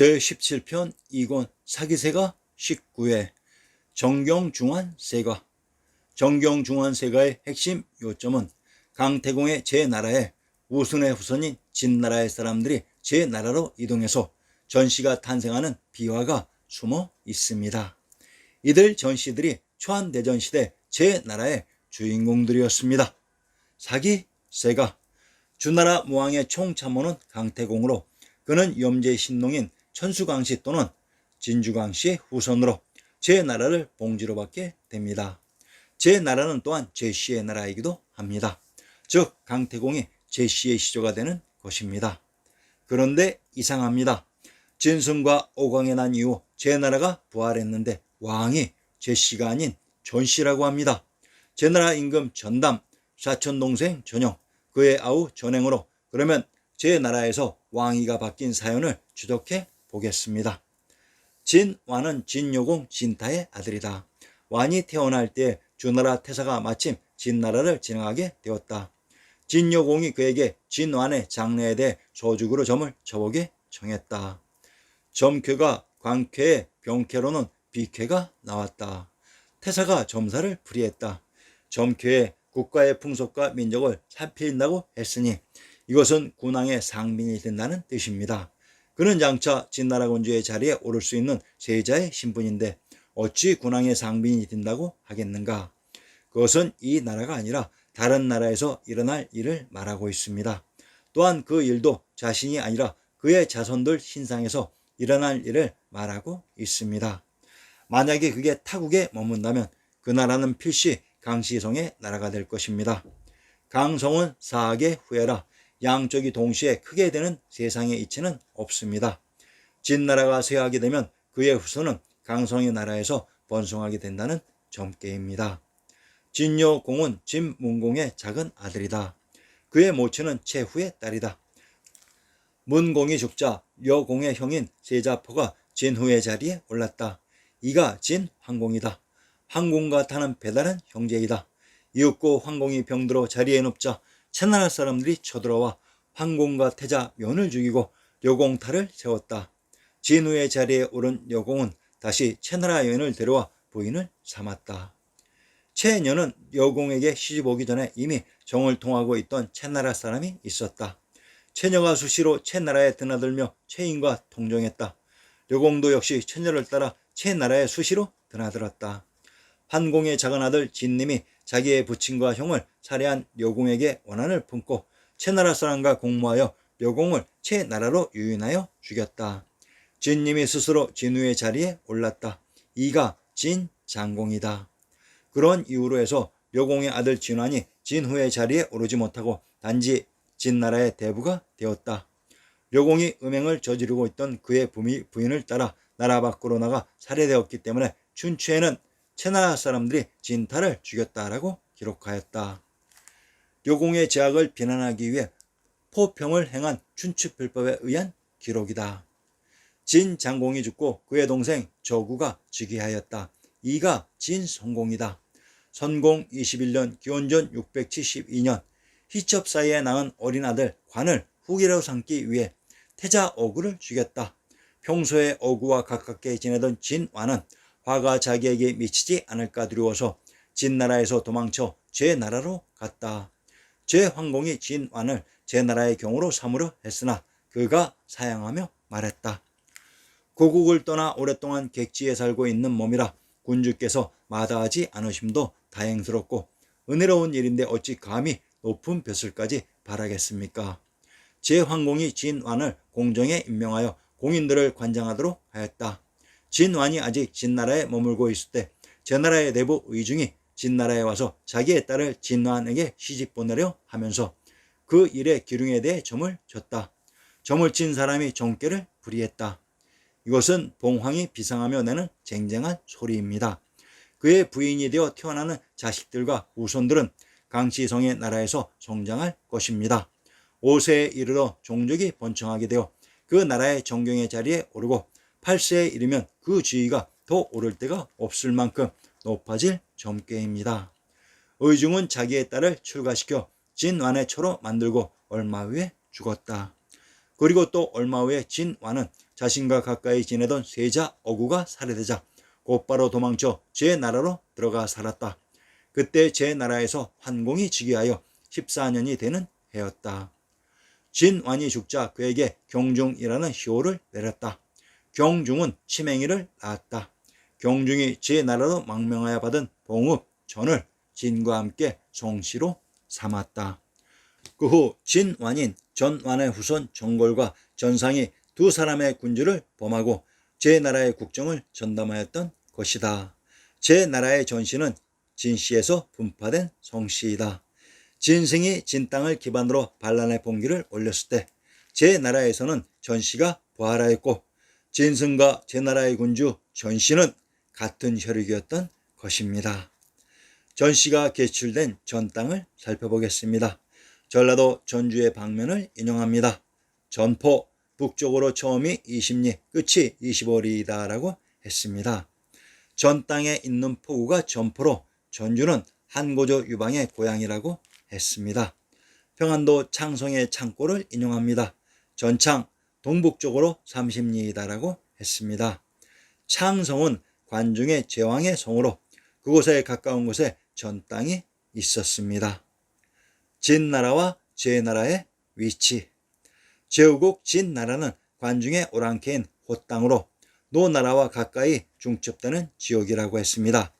제17편 2권 사기세가 19회 정경중환세가. 정경중환세가의 핵심 요점은 강태공의 제나라에 우순의 후손인 진나라의 사람들이 제나라로 이동해서 전씨가 탄생하는 비화가 숨어 있습니다. 이들 전씨들이 초안대전시대 제나라의 주인공들이었습니다. 사기세가. 주나라 무왕의 총참모는 강태공으로 그는 염제신농인 천수강씨 또는 진주강씨의 후손으로 제나라를 봉지로 받게 됩니다. 제나라는 또한 제씨의 나라이기도 합니다. 즉 강태공이 제씨의 시조가 되는 것입니다. 그런데 이상합니다. 진승과 오광이 난 이후 제나라가 부활했는데 왕이 제씨가 아닌 전씨라고 합니다. 제나라 임금 전담, 사촌동생 전영, 그의 아우 전행으로 그러면 제나라에서 왕위가 바뀐 사연을 추적해 보겠습니다. 진완은 진요공 진타의 아들이다. 완이 태어날 때 주나라 태사가 마침 진나라를 진행하게 되었다. 진요공이 그에게 진완의 장래에 대해 소죽으로 점을 쳐보게 청했다. 점괘가 광쾌에 병쾌로는 비쾌가 나왔다. 태사가 점사를 풀이했다. 점괘에 국가의 풍속과 민족을 살핀다고 했으니 이것은 군왕의 상민이 된다는 뜻입니다. 그는 장차 진나라 군주의 자리에 오를 수 있는 세자의 신분인데 어찌 군왕의 상민이 된다고 하겠는가? 그것은 이 나라가 아니라 다른 나라에서 일어날 일을 말하고 있습니다. 또한 그 일도 자신이 아니라 그의 자손들 신상에서 일어날 일을 말하고 있습니다. 만약에 그게 타국에 머문다면 그 나라는 필시 강시성의 나라가 될 것입니다. 강성은 사악의 후예라 양쪽이 동시에 크게 되는 세상의 이치는 없습니다. 진나라가 쇠하게 되면 그의 후손은 강성의 나라에서 번성하게 된다는 점괘입니다. 진요공은 진문공의 작은 아들이다. 그의 모친은 최후의 딸이다. 문공이 죽자 여공의 형인 세자포가 진후의 자리에 올랐다. 이가 진황공이다. 황공과 타는 배다른 형제이다. 이윽고 황공이 병들어 자리에 눕자 채나라 사람들이 쳐들어와 황공과 태자 면을 죽이고 여공타를 세웠다. 진후의 자리에 오른 여공은 다시 채나라 여인을 데려와 부인을 삼았다. 채녀는 여공에게 시집오기 전에 이미 정을 통하고 있던 채나라 사람이 있었다. 채녀가 수시로 채나라에 드나들며 채인과 통정했다. 여공도 역시 채녀를 따라 채나라에 수시로 드나들었다. 환공의 작은 아들 진님이 자기의 부친과 형을 살해한 여공에게 원한을 품고 채나라 사람과 공모하여 여공을 채나라로 유인하여 죽였다. 진님이 스스로 진후의 자리에 올랐다. 이가 진장공이다. 그런 이유로 해서 여공의 아들 진완이 진후의 자리에 오르지 못하고 단지 진나라의 대부가 되었다. 여공이 음행을 저지르고 있던 그의 부인을 따라 나라 밖으로 나가 살해되었기 때문에 춘추에는 채나라 사람들이 진타를 죽였다라고 기록하였다. 여공의 제약을 비난하기 위해 포평을 행한 춘추필법에 의한 기록이다. 진장공이 죽고 그의 동생 저구가 즉위하였다. 이가 진선공이다. 선공 21년 기원전 672년 희첩 사이에 낳은 어린 아들 관을 후계로 삼기 위해 태자 어구를 죽였다. 평소에 어구와 가깝게 지내던 진완은 화가 자기에게 미치지 않을까 두려워서 진나라에서 도망쳐 제나라로 갔다. 제황공이 진완을 제나라의 경으로 삼으려 했으나 그가 사양하며 말했다. 고국을 떠나 오랫동안 객지에 살고 있는 몸이라 군주께서 마다하지 않으심도 다행스럽고 은혜로운 일인데 어찌 감히 높은 벼슬까지 바라겠습니까? 제황공이 진완을 공정에 임명하여 공인들을 관장하도록 하였다. 진완이 아직 진나라에 머물고 있을 때 제나라의 내부 의중이 진나라에 와서 자기의 딸을 진완에게 시집 보내려 하면서 그 일의 기륭에 대해 점을 쳤다. 점을 친 사람이 정죄를 불이했다. 이것은 봉황이 비상하며 내는 쟁쟁한 소리입니다. 그의 부인이 되어 태어나는 자식들과 후손들은 강시성의 나라에서 성장할 것입니다. 5세에 이르러 종족이 번창하게 되어 그 나라의 정경의 자리에 오르고 8세에 이르면 그 지위가 더 오를 데가 없을 만큼 높아질 점괘입니다. 의중은 자기의 딸을 출가시켜 진완의 처로 만들고 얼마 후에 죽었다. 그리고 또 얼마 후에 진완은 자신과 가까이 지내던 세자 어구가 살해되자 곧바로 도망쳐 제 나라로 들어가 살았다. 그때 제 나라에서 환공이 즉위하여 14년이 되는 해였다. 진완이 죽자 그에게 경중이라는 효를 내렸다. 경중은 치맹이를 낳았다. 경중이 제 나라로 망명하여 받은 봉읍 전을 진과 함께 성씨로 삼았다. 그 후 진완인 전완의 후손 정골과 전상이 두 사람의 군주를 범하고 제 나라의 국정을 전담하였던 것이다. 제 나라의 전씨는 진씨에서 분파된 성씨이다. 진승이 진 땅을 기반으로 반란의 봉기를 올렸을 때 제 나라에서는 전씨가 부활하였고 진승과 제 나라의 군주 전씨는 같은 혈육이었던 것입니다. 전씨가 개출된 전 땅을 살펴보겠습니다. 전라도 전주의 방면을 인용합니다. 전포 북쪽으로 처음이 20리 끝이 25리이다 라고 했습니다. 전 땅에 있는 포구가 전포로 전주는 한고조 유방의 고향이라고 했습니다. 평안도 창성의 창고를 인용합니다. 전창 동북쪽으로 30리이다 라고 했습니다. 창성은 관중의 제왕의 성으로 그곳에 가까운 곳에 전 땅이 있었습니다. 진나라와 제나라의 위치. 제후국 진나라는 관중의 오랑캐인 호땅으로 노나라와 가까이 중첩되는 지역이라고 했습니다.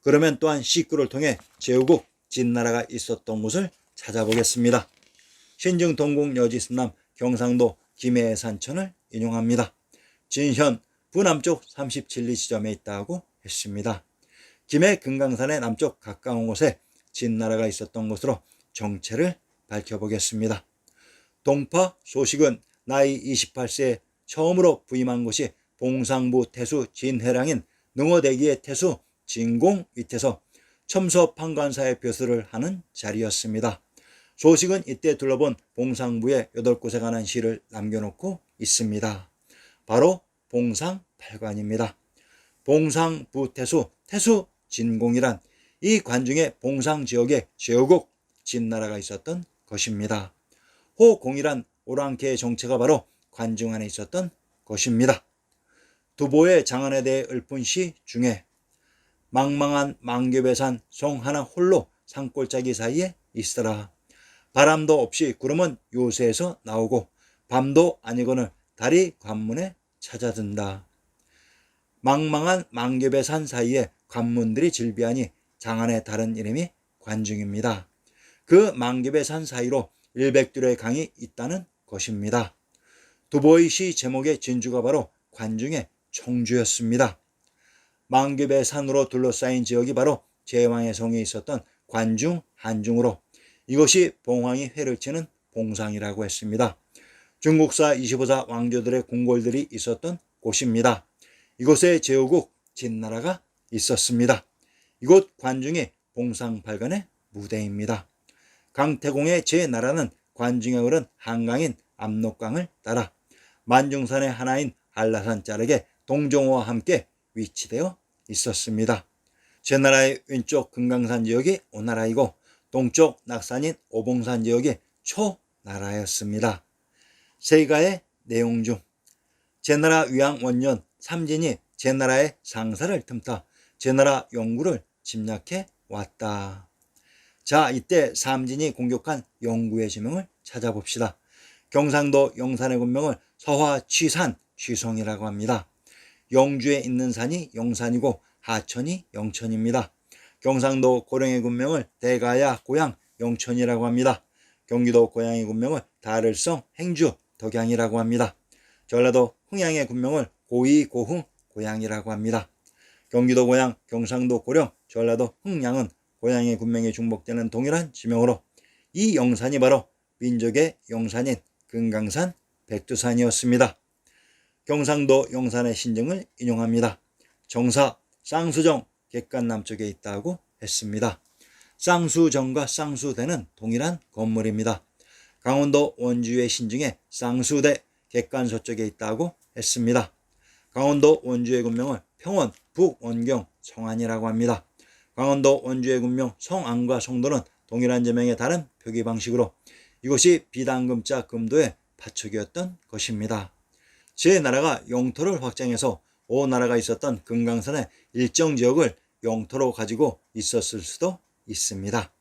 그러면 또한 식구를 통해 제후국 진나라가 있었던 곳을 찾아보겠습니다. 신증 동국 여지순남 경상도 김해의 산천을 인용합니다. 진현 부남쪽 37리 지점에 있다고 했습니다. 김해 금강산의 남쪽 가까운 곳에 진나라가 있었던 것으로 정체를 밝혀보겠습니다. 동파 소식은 나이 28세에 처음으로 부임한 곳이 봉상부 태수 진해랑인 능어대기의 태수 진공 밑에서 첨서 판관사의 벼슬을 하는 자리였습니다. 소식은 이때 둘러본 봉상부의 8곳에 관한 시를 남겨놓고 있습니다. 바로 봉상팔관입니다. 봉상부태수 태수 진공이란 이 관중의 봉상지역에 제후국 진나라가 있었던 것입니다. 호공이란 오랑캐의 정체가 바로 관중 안에 있었던 것입니다. 두보의 장안에 대해 읊은 시 중에 망망한 망겹의 송 하나 홀로 산골짜기 사이에 있어라. 바람도 없이 구름은 요새에서 나오고 밤도 아니거늘 달이 관문에 찾아든다. 망망한 망겹의 산 사이에 관문들이 질비하니 장안의 다른 이름이 관중입니다. 그 망겹의 산 사이로 일백두의 강이 있다는 것입니다. 두보의 시 제목의 진주가 바로 관중의 청주였습니다. 망겹의 산으로 둘러싸인 지역이 바로 제왕의 성에 있었던 관중 한중으로 이것이 봉황이 회를 치는 봉상이라고 했습니다. 중국사 25사 왕조들의 궁궐들이 있었던 곳입니다. 이곳에 제후국 진나라가 있었습니다. 이곳 관중이 봉상팔관의 무대입니다. 강태공의 제나라는 관중에 흐른 한강인 압록강을 따라 만중산의 하나인 한라산 자락에 동정호와 함께 위치되어 있었습니다. 제나라의 왼쪽 금강산 지역이 오나라이고 동쪽 낙산인 오봉산 지역이 초나라였습니다. 세가의 내용 중 제나라 위왕 원년 삼진이 제나라의 상사를 틈타 제나라 영구를 침략해 왔다. 자, 이때 삼진이 공격한 영구의 지명을 찾아봅시다. 경상도 영산의 군명을 서화 취산 취성이라고 합니다. 영주에 있는 산이 영산이고 하천이 영천입니다. 경상도 고령의 군명을 대가야 고양 영천이라고 합니다. 경기도 고양의 군명을 다를성 행주 덕양이라고 합니다. 전라도 흥양의 군명을 고이 고흥 고양이라고 합니다. 경기도 고양, 경상도 고령, 전라도 흥양은 고양의 군명에 중복되는 동일한 지명으로 이 영산이 바로 민족의 영산인 금강산 백두산이었습니다. 경상도 영산의 신정을 인용합니다. 정사 쌍수정 객관 남쪽에 있다고 했습니다. 쌍수정과 쌍수대는 동일한 건물입니다. 강원도 원주의 신증에 쌍수대 객관 서쪽에 있다고 했습니다. 강원도 원주의 군명을 평원 북원경 성안이라고 합니다. 강원도 원주의 군명 성안과 성도는 동일한 제명의 다른 표기 방식으로 이곳이 비당금자 금도의 파척이었던 것입니다. 제 나라가 영토를 확장해서 오나라가 있었던 금강산의 일정 지역을 영토로 가지고 있었을 수도 있습니다.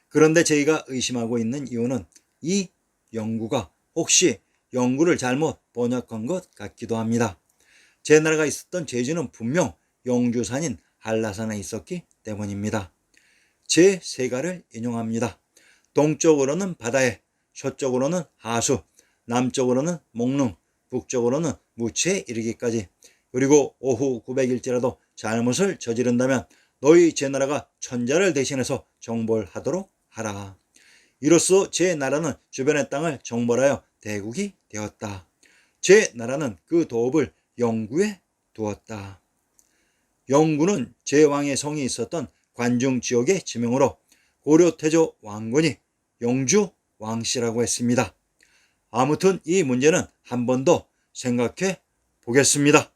그런데 저희가 의심하고 있는 이유는 이 영구가 혹시 영구를 잘못 번역한 것 같기도 합니다. 제 나라가 있었던 제주는 분명 영주산인 한라산에 있었기 때문입니다. 제 세가를 인용합니다. 동쪽으로는 바다에, 서쪽으로는 하수, 남쪽으로는 목릉, 북쪽으로는 무치에 이르기까지. 그리고 오후 900일지라도 잘못을 저지른다면 너희 제 나라가 천자를 대신해서 정벌하도록 하라. 이로써 제 나라는 주변의 땅을 정벌하여 대국이 되었다. 제 나라는 그 도읍을 영구에 두었다. 영구는 제왕의 성이 있었던 관중 지역의 지명으로 고려 태조 왕건이 영주 왕씨라고 했습니다. 아무튼 이 문제는 한 번 더 생각해 보겠습니다.